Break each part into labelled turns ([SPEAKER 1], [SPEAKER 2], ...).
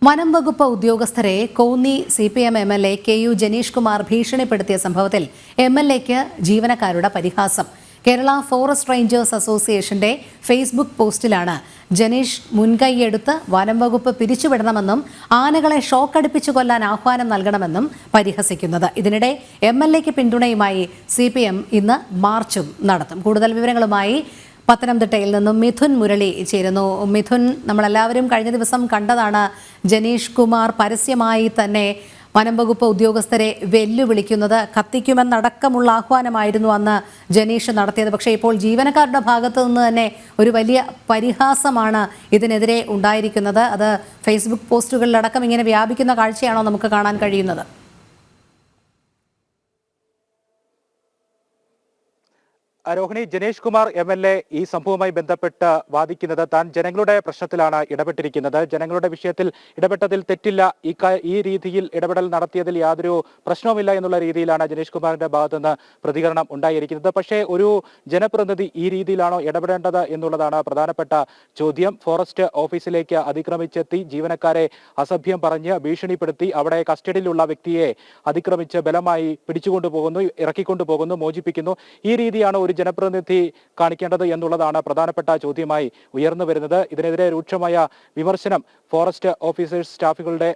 [SPEAKER 1] വനം വകുപ്പ് ഉദ്യോഗസ്ഥരെ Konni CPM MLA KU Janeesh Kumar ഭീഷണിപ്പെടുത്തിയ സംഭവത്തിൽ MLAക്ക് ജീവനക്കാരുടെ പരിഹാസം. കേരള ഫോറസ്റ്റ് റേഞ്ചേഴ്സ് അസോസിയേഷന്റെ ഫേസ്ബുക്ക് പോസ്റ്റിലാണ് ജനീഷ് മുൻകൈയെടുത്ത് വനം വകുപ്പ് പിരിച്ചുവിടണമെന്നും ആനകളെ ഷോക്കടിപ്പിച്ചു കൊല്ലാൻ ആഹ്വാനം നൽകണമെന്നും പരിഹസിക്കുന്നത്. ഇതിനിടെ MLAക്ക് പിന്തുണയുമായി CPM ഇന്ന് മാർച്ചും നടത്തും. കൂടുതൽ വിവരങ്ങളുമായി പത്തനംതിട്ടയിൽ നിന്നും മിഥുൻ മുരളി ചേരുന്നു. മിഥുൻ, നമ്മളെല്ലാവരും കഴിഞ്ഞ ദിവസം കണ്ടതാണ് ജനീഷ് കുമാർ പരസ്യമായി തന്നെ വനം വകുപ്പ് ഉദ്യോഗസ്ഥരെ വെല്ലുവിളിക്കുന്നത്. കത്തിക്കുമെന്നടക്കമുള്ള ആഹ്വാനമായിരുന്നു അന്ന് ജനീഷ് നടത്തിയത്. പക്ഷേ ഇപ്പോൾ ജീവനക്കാരുടെ ഭാഗത്തു നിന്ന് തന്നെ ഒരു വലിയ പരിഹാസമാണ് ഇതിനെതിരെ ഉണ്ടായിരിക്കുന്നത്. അത് ഫേസ്ബുക്ക് പോസ്റ്റുകളിലടക്കം ഇങ്ങനെ വ്യാപിക്കുന്ന കാഴ്ചയാണോ നമുക്ക് കാണാൻ കഴിയുന്നത്?
[SPEAKER 2] രോഹിണി, ജനീഷ് കുമാർ MLA ഈ സംഭവവുമായി ബന്ധപ്പെട്ട് വാദിക്കുന്നത് താൻ ജനങ്ങളുടെ പ്രശ്നത്തിലാണ് ഇടപെട്ടിരിക്കുന്നത്, ജനങ്ങളുടെ വിഷയത്തിൽ ഇടപെട്ടതിൽ തെറ്റില്ല, ഈ രീതിയിൽ ഇടപെടൽ നടത്തിയതിൽ യാതൊരു പ്രശ്നവുമില്ല എന്നുള്ള രീതിയിലാണ് ജനീഷ് കുമാറിന്റെ ഭാഗത്തുനിന്ന് പ്രതികരണം ഉണ്ടായിരിക്കുന്നത്. പക്ഷേ ഒരു ജനപ്രതിനിധി ഈ രീതിയിലാണോ ഇടപെടേണ്ടത് എന്നുള്ളതാണ് പ്രധാനപ്പെട്ട ചോദ്യം. ഫോറസ്റ്റ് ഓഫീസിലേക്ക് അതിക്രമിച്ചെത്തി ജീവനക്കാരെ അസഭ്യം പറഞ്ഞ് ഭീഷണിപ്പെടുത്തി അവിടെ കസ്റ്റഡിയിലുള്ള വ്യക്തിയെ അതിക്രമിച്ച് ബലമായി പിടിച്ചുകൊണ്ടുപോകുന്നു, ഇറക്കിക്കൊണ്ടുപോകുന്നു, മോചിപ്പിക്കുന്നു. ഈ രീതിയാണ് ഒരു ജനപ്രതിനിധി കാണിക്കേണ്ടത് എന്നുള്ളതാണ് പ്രധാനപ്പെട്ട ചോദ്യമായി ഉയർന്നു വരുന്നത്. ഇതിനെതിരെ രൂക്ഷമായ വിമർശനം ഫോറസ്റ്റ് ഓഫീസേഴ്സ് സ്റ്റാഫുകളുടെ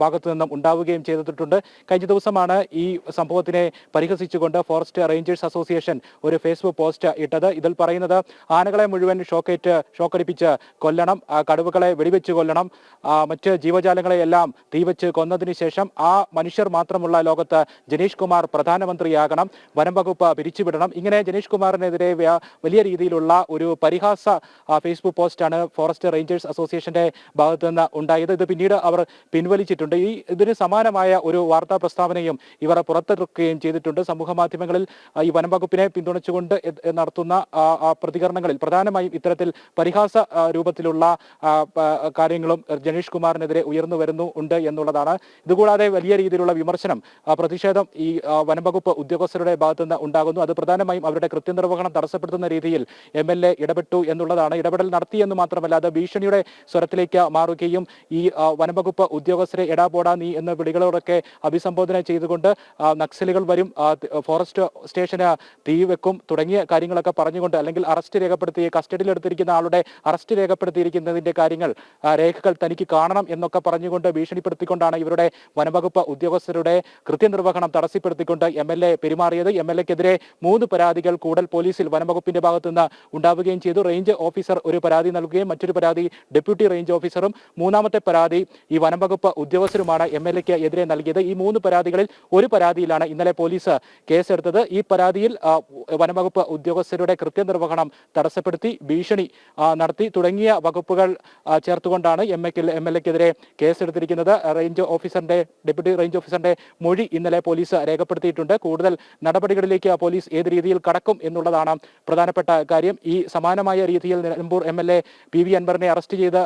[SPEAKER 2] ഭാഗത്തു നിന്നും ഉണ്ടാവുകയും ചെയ്തിട്ടുണ്ട്. കഴിഞ്ഞ ദിവസമാണ് ഈ സംഭവത്തിനെ പരിഹസിച്ചുകൊണ്ട് ഫോറസ്റ്റ് റേഞ്ചേഴ്സ് അസോസിയേഷൻ ഒരു ഫേസ്ബുക്ക് പോസ്റ്റ് ഇട്ടത്. ഇതിൽ പറയുന്നത് ആനകളെ മുഴുവൻ ഷോക്കടിപ്പിച്ച് കൊല്ലണം, കടുവകളെ വെടിവെച്ച് കൊല്ലണം, മറ്റ് ജീവജാലങ്ങളെ എല്ലാം തീവച്ച് കൊന്നതിന് ശേഷം ആ മനുഷ്യർ മാത്രമുള്ള ലോകത്ത് ജനീഷ് കുമാർ പ്രധാനമന്ത്രിയാകണം, വനം വകുപ്പ് പിരിച്ചുവിടണം. ഇങ്ങനെ ജനീഷ് കുമാറിനെതിരെ വലിയ രീതിയിലുള്ള ഒരു പരിഹാസ ഫേസ്ബുക്ക് പോസ്റ്റാണ് ഫോറസ്റ്റ് റേഞ്ചേഴ്സ് അസോസിയേഷന്റെ ഭാഗത്ത് നിന്ന് ഉണ്ടായത്. ഇത് പിന്നീട് അവർ പിൻവലിച്ചിട്ടുണ്ട്. ഇതിന് സമാനമായ ഒരു വാർത്താ പ്രസ്താവനയും ഇവർ പുറത്തിറക്കുകയും ചെയ്തിട്ടുണ്ട്. സമൂഹ മാധ്യമങ്ങളിൽ ഈ വനം വകുപ്പിനെ പിന്തുണച്ചുകൊണ്ട് നടത്തുന്ന പ്രതികരണങ്ങളിൽ പ്രധാനമായും ഇത്തരത്തിൽ പരിഹാസ രൂപത്തിലുള്ള കാര്യങ്ങളും ജനീഷ് കുമാറിനെതിരെ ഉയർന്നു വരുന്നുണ്ട് എന്നുള്ളതാണ്. ഇതുകൂടാതെ വലിയ രീതിയിലുള്ള വിമർശനം, പ്രതിഷേധം ഈ വനം വകുപ്പ് ഉദ്യോഗസ്ഥരുടെ ഭാഗത്തുനിന്ന് ഉണ്ടാകുന്നു. അത് പ്രധാനമായും അവരുടെ കൃത്യനിർവഹണം തടസ്സപ്പെടുത്തുന്ന രീതിയിൽ MLA ഇടപെട്ടു എന്നുള്ളതാണ്. ഇടപെടൽ നടത്തിയെന്ന് മാത്രമല്ല അത് ഭീഷണിയുടെ സ്വരത്തിലേക്ക് മാറുകയും ഈ വനംവകുപ്പ് ഉദ്യോഗസ്ഥരെ എടാപോടാ നീ എന്ന വിളികളോടൊക്കെ അഭിസംബോധന ചെയ്തുകൊണ്ട് നക്സലുകൾ വരും, ഫോറസ്റ്റ് സ്റ്റേഷന് തീ വെക്കും തുടങ്ങിയ കാര്യങ്ങളൊക്കെ പറഞ്ഞുകൊണ്ട്, അല്ലെങ്കിൽ അറസ്റ്റ് രേഖപ്പെടുത്തി കസ്റ്റഡിയിലെടുത്തിരിക്കുന്ന ആളുടെ അറസ്റ്റ് രേഖപ്പെടുത്തിയിരിക്കുന്നതിന്റെ രേഖകൾ തനിക്ക് കാണണം എന്നൊക്കെ പറഞ്ഞുകൊണ്ട് ഭീഷണിപ്പെടുത്തിക്കൊണ്ടാണ് ഇവരുടെ വനംവകുപ്പ് ഉദ്യോഗസ്ഥരുടെ കൃത്യനിർവഹണം തടസ്സപ്പെടുത്തിക്കൊണ്ട് MLA പെരുമാറിയത്. MLAക്കെതിരെ 3 പരാതികൾ കൂടുതൽ പോലീസിൽ വനംവകുപ്പിന്റെ ഭാഗത്തുനിന്ന് ഉണ്ടാവുകയും ചെയ്തു. റേഞ്ച് ഓഫീസർ ഒരു പരാതി നൽകുകയും മറ്റൊരു പരാതി ഡെപ്യൂട്ടി റേഞ്ച് ഓഫീസറും മൂന്നാമത്തെ പരാതി ഈ വനംവകുപ്പ് ഉദ്യോഗസ്ഥരുമാണ് MLAക്ക് എതിരെ നൽകിയത്. ഈ 3 പരാതികളിൽ ഒരു പരാതിയിലാണ് ഇന്നലെ പോലീസ് കേസെടുത്തത്. ഈ പരാതിയിൽ വനംവകുപ്പ് ഉദ്യോഗസ്ഥരുടെ കൃത്യനിർവഹണം തടസ്സപ്പെടുത്തി, ഭീഷണി നടത്തി തുടങ്ങിയ വകുപ്പുകൾ ചേർത്തുകൊണ്ടാണ് MLAക്കെതിരെ കേസെടുത്തിരിക്കുന്നത്. ഡെപ്യൂട്ടി റേഞ്ച് ഓഫീസറിന്റെ മൊഴി ഇന്നലെ പോലീസ് രേഖപ്പെടുത്തിയിട്ടുണ്ട്. കൂടുതൽ നടപടികളിലേക്ക് പോലീസ് ഏത് രീതിയിൽ കടക്കും എന്നുള്ളതാണ് പ്രധാനപ്പെട്ട കാര്യം. ഈ സമാനമായ രീതിയിൽ നിലമ്പൂർ MLA PV അൻവറിനെ അറസ്റ്റ് ചെയ്ത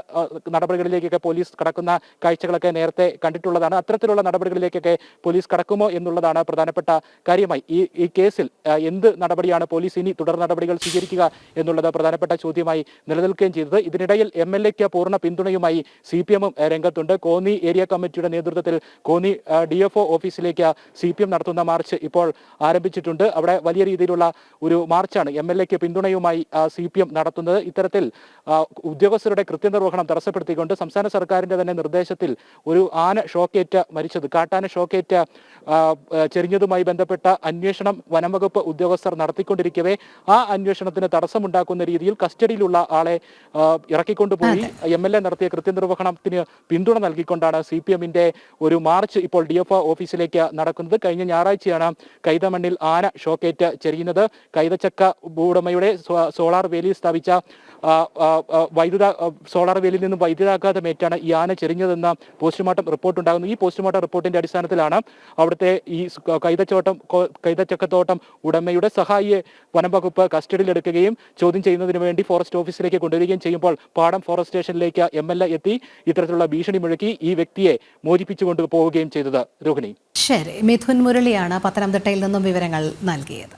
[SPEAKER 2] നടപടികളിലേക്കൊക്കെ പോലീസ് കടക്കുന്ന കാഴ്ചകളൊക്കെ നേരത്തെ കണ്ടിട്ടുള്ളതാണ്. അത്തരത്തിലുള്ള നടപടികളിലേക്കൊക്കെ പോലീസ് കടക്കുമോ എന്നുള്ളതാണ് പ്രധാനപ്പെട്ട കാര്യമായി. ഈ കേസിൽ എന്ത് നടപടിയാണ് പോലീസ് ഇനി തുടർ നടപടികൾ സ്വീകരിക്കുക എന്നുള്ളത് പ്രധാനപ്പെട്ട ചോദ്യമായി നിലനിൽക്കുകയും ചെയ്തത്. ഇതിനിടയിൽ MLAക്ക് പൂർണ്ണ പിന്തുണയുമായി CPM രംഗത്തുണ്ട്. കോന്നി ഏരിയ കമ്മിറ്റിയുടെ നേതൃത്വത്തിൽ കോന്നി DFO ഓഫീസിലേക്ക് CPM നടത്തുന്ന മാർച്ച് ഇപ്പോൾ ആരംഭിച്ചിട്ടുണ്ട്. അവിടെ വലിയ രീതിയിലുള്ള ഒരു മാർച്ചാണ് MLAക്ക് പിന്തുണയുമായി CPM നടത്തുന്നത്. ഇത്തരത്തിൽ ഉദ്യോഗസ്ഥരുടെ കൃത്യനിർവഹണം തടസ്സപ്പെടുത്തിക്കൊണ്ട് സംസ്ഥാന സർക്കാരിന്റെ തന്നെ നിർദ്ദേശത്തിൽ ഒരു ആന ഷോക്കേറ്റ് മരിച്ചത്, കാട്ടാന ഷോക്കേറ്റ് ചെരിഞ്ഞതുമായി ബന്ധപ്പെട്ട അന്വേഷണം വനംവകുപ്പ് ഉദ്യോഗസ്ഥർ നടത്തിക്കൊണ്ടിരിക്കവേ ആ അന്വേഷണത്തിന് തടസ്സമുണ്ടാക്കുന്ന രീതിയിൽ കസ്റ്റഡിയിലുള്ള ആളെ ഇറക്കിക്കൊണ്ടുപോയി MLA നടത്തിയ കൃത്യനിർവഹണത്തിന് പിന്തുണ നൽകിക്കൊണ്ടാണ് CPMന്റെ ഒരു മാർച്ച് ഇപ്പോൾ DFO ഓഫീസിലേക്ക് നടക്കുന്നത്. കഴിഞ്ഞ ഞായറാഴ്ചയാണ് കൈതമണ്ണിൽ ആന ഷോക്കേറ്റ് ചെരിയുന്നത്. കൈതച്ചക്ക ഭൂവുടമയുടെ സോളാർ വേലിയിൽ സ്ഥാപിച്ച സോളാർ വേലിയിൽ നിന്നും വൈദ്യുതാഘാതമേറ്റാണ് ഈ ആന ചെരിഞ്ഞതെന്ന പോസ്റ്റ്മോർട്ടം റിപ്പോർട്ട് ഉണ്ടാകുന്നു. ഈ പോസ്റ്റ്മോർട്ടം റിപ്പോർട്ടിന്റെ അടിസ്ഥാനത്തിലാണ് അവിടുത്തെ ഈ കൈതച്ചക്കത്തോട്ടം ഉടമയുടെ സഹായിയെ വനംവകുപ്പ് കസ്റ്റഡിയിലെടുക്കുകയും ചോദ്യം ചെയ്യുന്നതിന് വേണ്ടി ഫോറസ്റ്റ് ഓഫീസിലേക്ക് കൊണ്ടുവരികയും ചെയ്യുമ്പോൾ പാടം ഫോറസ്റ്റ് സ്റ്റേഷനിലേക്ക് MLA എത്തി ഇത്തരത്തിലുള്ള ഭീഷണി മുഴക്കി ഈ വ്യക്തിയെ മോചിപ്പിച്ചുകൊണ്ട് പോവുകയും ചെയ്തത്. രോഹിണി,
[SPEAKER 1] ശരി. മിഥുൻ മുരളിയാണ് പത്തനംതിട്ടയിൽ നിന്നും വിവരങ്ങൾ നൽകിയത്.